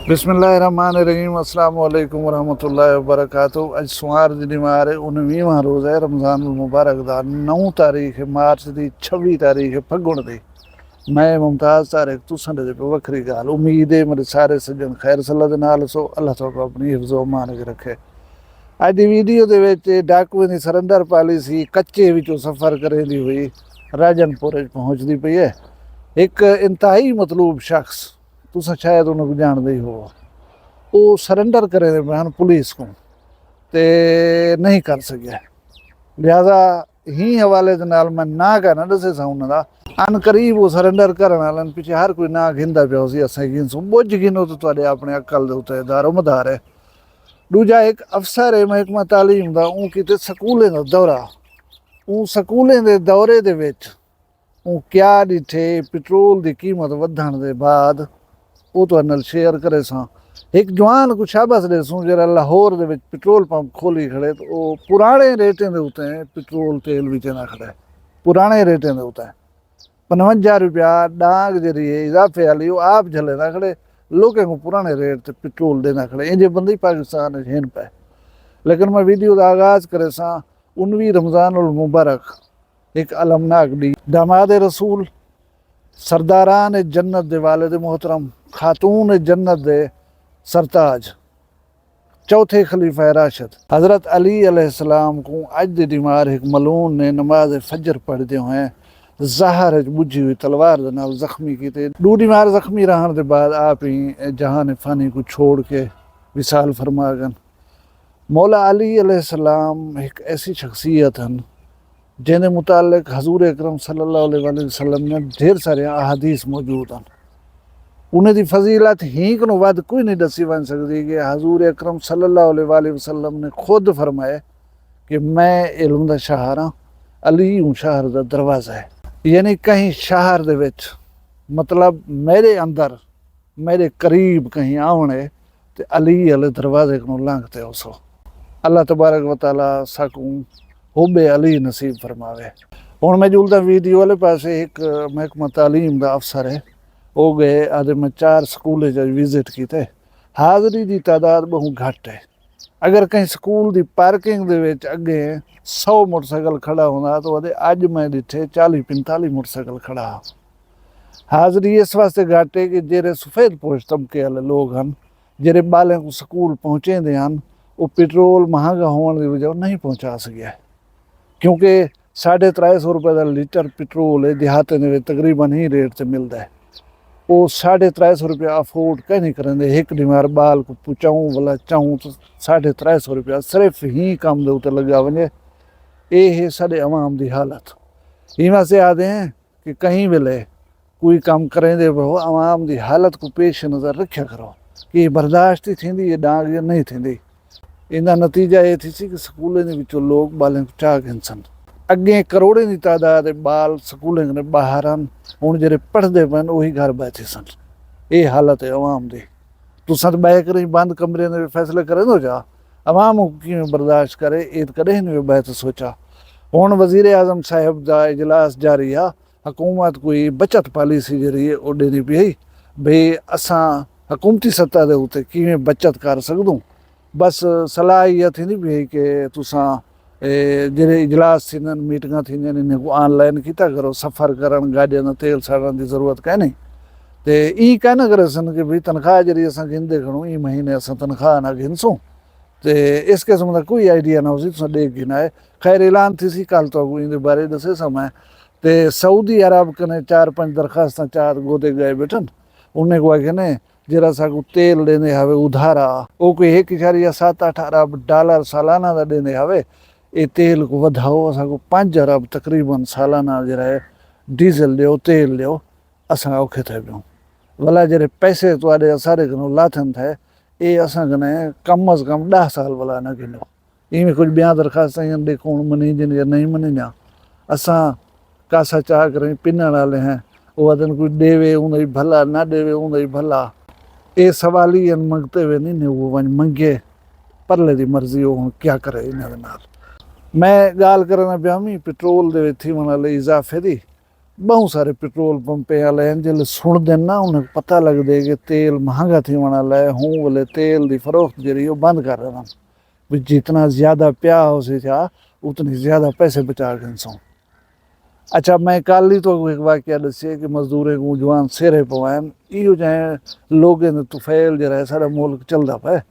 बिस्मिल्लाहिर्रहमानिर्रहीम अस्सलाम वालेकुम वरहमतुल्लाहि वबरकातुहू। अज सोमवार दी निमार 19वां रोज़ है रमज़ानुल मुबारक दा। 9 तारीख मार्च दी 26 तारीख फग्गुण दी। मैं मुमताज़ तारिक तुसां दे पे वखरी गाल। उम्मीद है मेरे सारे सज्जन खैर सल्ला दे नाल सो। अल्लाह ताला अपनी हिफ्ज़ो अमान च रखे। अज दी वीडियो दे विच डाकुए दी सरंदर पॉलिसी कच्चे विचों सफ़र करेंदी हुई राजनपुर पहुंचदी पई है। एक इंतहाई मतलूब शख्स, तुसा शायद उन्होंने जानते ही हो, वो सरेंडर करे बयान पुलिस को ते नहीं कर सकिया। लिहाजा ही हवाले दे नाल मैं ना कहना दसे सा उन्होंने अन करीब वो सरेंडर करने वाले पिछे हर कोई ना गिनता पिया सी। असें गिनसूं बुझ गिनो तो तुहाडे अपने अकल दे उत्ते दारोमदार है। दूजा एक अफसर है महकमा तालीम दा, ऊ किते स्कूलें दा दौरा, ऊ स्कूलें दे दौरे दे विच ऊ क्या डिठे पेट्रोल दी कीमत वधण दे बाद वो तुहाडे नाल शेयर करे सां। एक जवान को शाबाश देसूं जरा लाहौर दे विच पेट्रोल पंप खोली खड़े तो वो पुराने रेटें दे उत्ते पेट्रोल तेल विचना खड़े, पुराने रेटें दे उत्ते 55 रुपया डांग जरी इजाफे वाली वो आप झले ना खड़े, लोगों को पुराने रेट ते पेट्रोल देना खड़े। इंजे बंदे पाकिस्तान हेन पे। लेकिन मैं वीडियो का आगाज करे सां 19 रमज़ानुल मुबारक एक अलमनाक डी। दामाद रसूल सरदारान जन्नत दे वालिद मोहतरम खातून जन्नत दे सरताज चौथे खलीफा राशिद हज़रत अली अलैहिस्सलाम को अज दे दिमार एक मलून ने नमाज फजर पढ़ते हुए ज़हर बुझी हुई तलवार दे नाल जख्मी किते। दो दिमार जख्मी रहने के बाद आप ही जहान फ़ानी को छोड़ के विसाल फरमा गन। मौला अली अलैहिस्सलाम एक ऐसी शख्सियत हैं जिन्हें मुतालिक हजूर अकरम सल्लल्लाहु अलैहि वसल्लम ने ढेर सारे अहादीस मौजूद हैं। उन्हें दी फजीलत ही को वध कोई नहीं दसी बन सकती कि हजूर अकरम सल्लल्लाहु अलैहि वसल्लम ने खुद फरमाया कि मैं इल्म दा शहर हाँ, अली हूँ शहर दा दरवाज़ा है। यानी कहीं शहर दे विच मतलब मेरे अंदर मेरे करीब कहीं आवने ते अली अले दरवाजे को लंघते उसो। अल्लाह तबारक व तआला साकू हुब्बे अली नसीब फरमावे। हुण मैं जुलदा वीडियो वाले पासे एक महकमा तालीम दा अफसर है, वो गए आदे मैं 4 स्कूल विजिट किते। हाज़री की तादाद बहुत घट है। अगर कहीं स्कूल की पार्किंग दे विच अगे 100 मोटरसाइकिल खड़ा होंदा तो अज मैं डिठे 40-45 मोटरसाइकिल खड़ा। हाज़री इस वास्ते घट है कि जेरे सफेद पोश तबके वाले लोग हैं, जेरे बालें को स्कूल पहुँचेंदे हैं, वो पेट्रोल महंगा होने की वजह नहीं पहुँचा सकिया। क्योंकि 350 रुपए का लीटर पेट्रोल है देहातें में तकरीबन ही रेट से मिलता है। वो 350 रुपया अफोर्ड कहीं नहीं करेंगे। एक दिमार बाल को पुचाऊँ वाला चाहूँ तो 350 रुपया सिर्फ ही काम दे उत्ते लगा वने। ये है साढ़े अवाम की हालत। इमा से आते हैं कि कहीं वेले कोई काम करेंदे वो अवाम की हालत को पेश नज़र रखा करो कि बर्दाश्त ही थी ये डांग नहीं थी। इनका नतीजा ये थी कि स्कूलों के विचों लोग बालें को चाह गए सन। अगे करोड़ों की तादाद बाल स्कूलों के बाहर हैं, हुण जेरे पढ़ते पे वही घर बैठे सन। ये हालत है अवाम की। तुसां तो बह कर बंद कमरे में फैसले करे दो जा, अवाम किवें बर्दाश्त करे ये कदें नहीं बैठ सोचा। हुण वज़ीर आज़म साहब का इजलास जारी आ, हुकूमत कोई बचत पॉलिसी जी वो देनी पई भई असां हुकूमती सतह के उत्ते किवें बचत कर सकदूं। बस सलाह इहा थींदी पई कि तुसां जेरे इजलास थींदा आहिनि मीटिंगां थींदियूं आहिनि इन्हें को ऑनलाइन कीता करो। सफ़र करण गाॾियुनि दा तेल साड़ण की ज़रूरत कान्हे नहीं। तो ई कान करे सन कि भई तनख्वाह जी असां गिनदे खड़ूं ई महीने असां तनख्वाह ना गिनसूं। तो इस किस्म का कोई आइडिया ना उसी तुसां ॾे गिनाए। खैर ऐलान थी सी कल तो इन बारे दसे समय तो सऊदी अरब कने 4-5 दरखास्तां 4 गोदे गए बैठन। उन्हें को आखे जरा साकू तेल देने हवे उधारा वो कोई 1.7-8 अरब डॉलर सालाना का देने हवे। ये तेल को वधाओ असां 5 अरब तकरीबन सालाना जरा है डीजल लियो तेल लियो असां औखे थे पियूं। भला जरे पैसे तुआडे असारे कनो लाथन थे ये असां कने कम अज़ कम 10 साल भला न गिनो। इवें कुछ बिया दरखास्त देखो मनीजन या नहीं मनीजा असां कासा चाह करें पिनण वाले हैं। वो अदन कोई देवे उन भला ना देवे उन भला। ये सवाल ही मंगते हुए नहीं ने वो वन मंगे परले की मर्जी वो क्या करे इन्होंने नाल। मैं गाल करना पिया पेट्रोल दे थी मन इजाफे की। बहुत सारे पेट्रोल पंपे वाले हैं जिसले सुनते ना उन्हें पता लगता है कि तेल महंगा थी वाला है, हूँ बोले तेल की फरोख्त जी बंद कर रहा भी जितना ज़्यादा प्या हो से था उतनी ज़्यादा पैसे बचा के सो। अच्छा मैं कल ही तो एक वाक्य दसे कि मजदूर को जवान सिरे पवान इो चाहे लोगों तुफैल जरा सारा मुल्क चलता पे।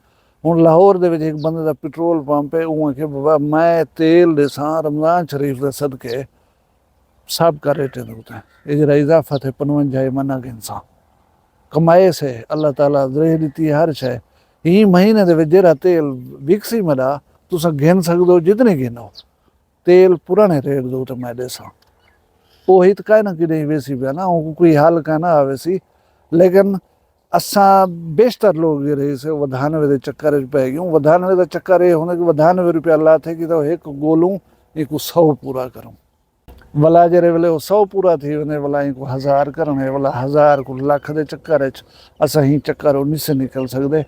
हूँ लाहौर के एक बंदे का पेट्रोल पंप है उँ के बाबा मैं तेल देसा रमजान शरीफ के सदके सब का रेट होता है ये जरा इजाफा थे 55 मना के इंसान कमाए से अल्लाह ताला दे दी हर शय ही महीने दे जरा तेल विकसी मिला तुस गिन सकते जितने गिनो तेल पुराने रेट दो तो मैं देसा वही तो कहीं ना कि वैसी भी ना कोई हाल का ना वैसी लेकिन असा बेशतर लोग ये रही से वधानवे के चक्कर पै गयूं। वधानवे का चक्कर ये होने कि 92 रुपया ला थे कि तो एक गोलूं एक 100 पूरा करूं वला जरे वेले 100 पूरा थी वने वला को 1000 करने वाला 1000 को लाख के चक्कर असा ही चक्कर उन्हीं से निकल सकते।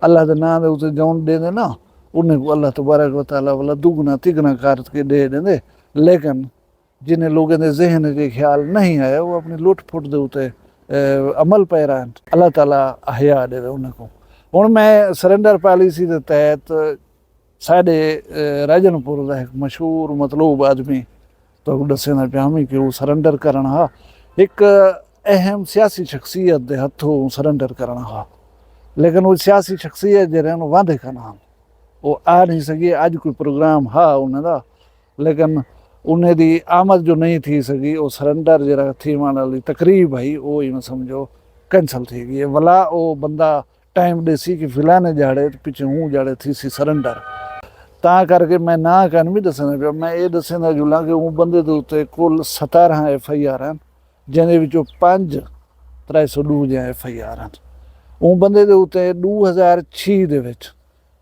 अल्लाह के नाम दे उते जौन दे दे ना उन्हें को अल्लाह तबारक व तआला वाला दुगना तिगना कर के दे देंदे। लेकिन जिन्हें लोगों के जहन के ख्याल नहीं आया वो अपनी लुट फुट दे उते अमल पै रहा है। अल्लाह ताला हया दे उन्हें को। हुण मैं सरेंडर पॉलिसी के तहत साडे राजनपुर का एक मशहूर मतलूब आदमी तो दसना पिया कि वो सरेंडर करना हा एक अहम सियासी शख्सियत के हथों सरेंडर करना हा। लेकिन वो सियासी शख्सियत जो रहन वादे करना वो आ नहीं सकी। अज कोई प्रोग्राम हा उन्हें लेकिन उन्हें दी आमद जो नहीं थी सकी वो सरेंडर जरा थी वाली तकरीब आई वो ही मैं समझो कैंसल थी गई। वला वो बंदा टाइम देसी कि फिलहाने जाड़े पिछे हूँ जाड़े थी सी सरेंडर ता करके मैं ना कहन भी दसना पिया। मैं ये दसना जुला कि वो बंदे के उत्ते कुल 17 FIR हैं जिन्हें विचों 5 302 FIR हैं। वो बंदे के उत्ते 2006 दे विच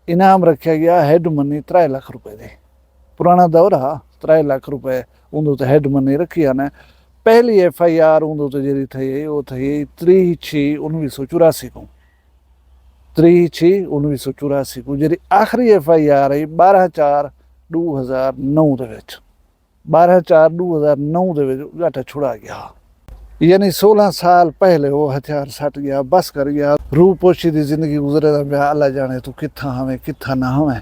इनाम रखा गया हैड मनी 3 लाख रुपए दे। पुराना दौर हा 3 लाख रुपए उन उत्ते हैड मनी रखी ने। पहली FIR उन उत्ते जी थी वो थी 3/6/1984 को 3/6/1984 को। जी आखिरी FIR आई 12/4/2009 दे विच 12/4/2009 दे विच गाठा छुड़ा गया। यानी 16 साल पहले वो हथियार सट गया बस कर गया। रूपोशी की जिंदगी गुजरे अल्लाह जाने तू कित्था हमें कित्था ना हमें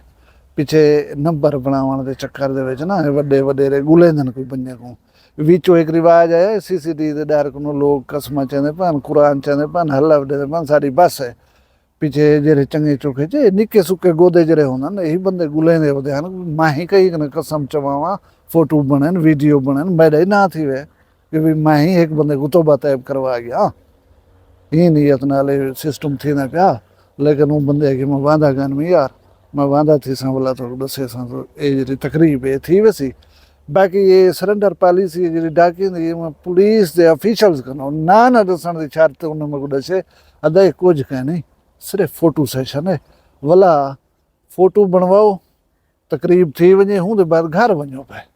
पिछे नंबर बनावन के चक्कर दे विच ना वड्डे वडेरे गुलेंदन कोई बंदे को विचों एक रिवाज आया CCTV के डर को लोग कसम चेंदे पन कुरान चेंदे पन हल्ला वड्डे पन साडी बस है पिछे जेरे चंगे चोखे जे निक्के सुके गोदे जरे होंदन यही बंदे गुलेंदे वदे हन। माही कई कने कसम चवावा फोटो बनन वीडियो बनन मेरे ना थी वे कि भी मैं ही एक बंदे को तौबा तैब करवा गया ये नियत नाले सिस्टम थी ना पिया। लेकिन वो बंदे कि मैं वादा गन में यार मैं वादा थी सा बोला तो दसे सा तो ये जी तकरीब है थी वैसी। बाकी ये सरेंडर पॉलिसी जी डाकी मैं पुलिस के ऑफिशियल्स करना ना दसन की शर्त उन्हें मेरे को दसे अदा कुछ कह नहीं सिर्फ फोटो सेशन है वला फोटो बनवाओ तकरीब थी वजे हूँ तो बाद घर वजो पे।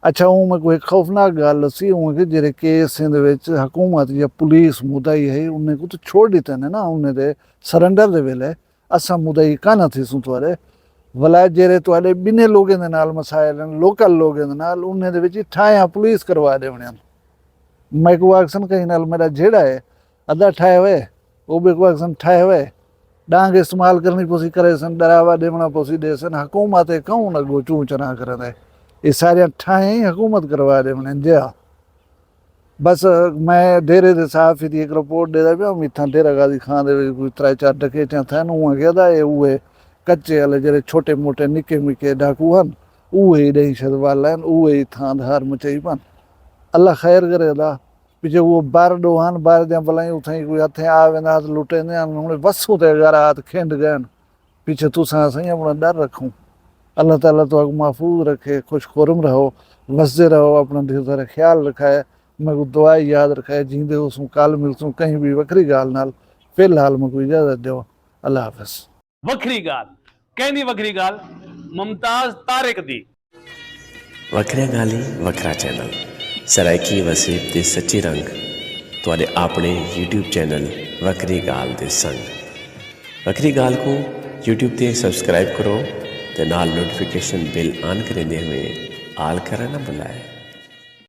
अच्छा हूँ मैं कोई खौफनाक गल सी हूँ कि जेरे केस हुकूमत या पुलिस मुदई है उन्हें को तो छोड़ दीते ने ना उन्हें दे सरेंडर दे वेले असा मुदई काना थी सू तुआरे वला जेरे तुआरे बिने लोगों के नाल मसाइल लोकल लोगों के नाल उन्हें दे विच ठाया पुलिस करवा देवने। मैं को एक्शन कहीं नाल मेरा जेड़ा है अदा ठाए हुए वो भी को एक्शन ठाए हुए डांग इस्तेमाल करनी पोसी करे सन डरावा देवना पोसी दे सन हुकूमत कहूँ ना गो चू चना करे ये सारे ठाए ही हुकूमत करवा देवने जा। बस मैं डेरे के साफ ही एक रिपोर्ट दे पिया इतना डेरा गाजी खां दे कोई 3-4 डकेचा थे उँ कहता है उहे कच्चे वाले जरे छोटे मोटे निके मिके डाकू हन उहे दहशत वाला उहे थां धार मचाई पन। अल्लाह खैर करे अदा पिछे वो बार डोहान बार दियाँ बलाई उथई कोई हथे आ वेंदा हथ लुटे ने वसू ते अगर हाथ खेंड गए पीछे तुसा सही अपना डर रखूँ। अल्लाह ताला तो महफूज रखे खुश खुरम रहो वसदे रहो अपना ढेर सारा ख्याल रखाए। मैं को दुआ याद रखाए जींदे उसू कल मिलसूँ कहीं भी वखरी गाल नाल। फिलहाल मैं कोई इजाजत दो अल्लाह हाफिज। वखरी गाल कहनी वखरी गाल मुमताज तारिक दी वखरिया गाली वखरा चैनल सराइकी वसीब दे सच्चे रंग तुहाडे अपने YouTube चैनल वखरी गाल दे संग। वखरी गाल को YouTube ते सब्सक्राइब करो ते नाल नोटिफिकेशन बिल ऑन करेंदे हुए आल करना ना भुलाए।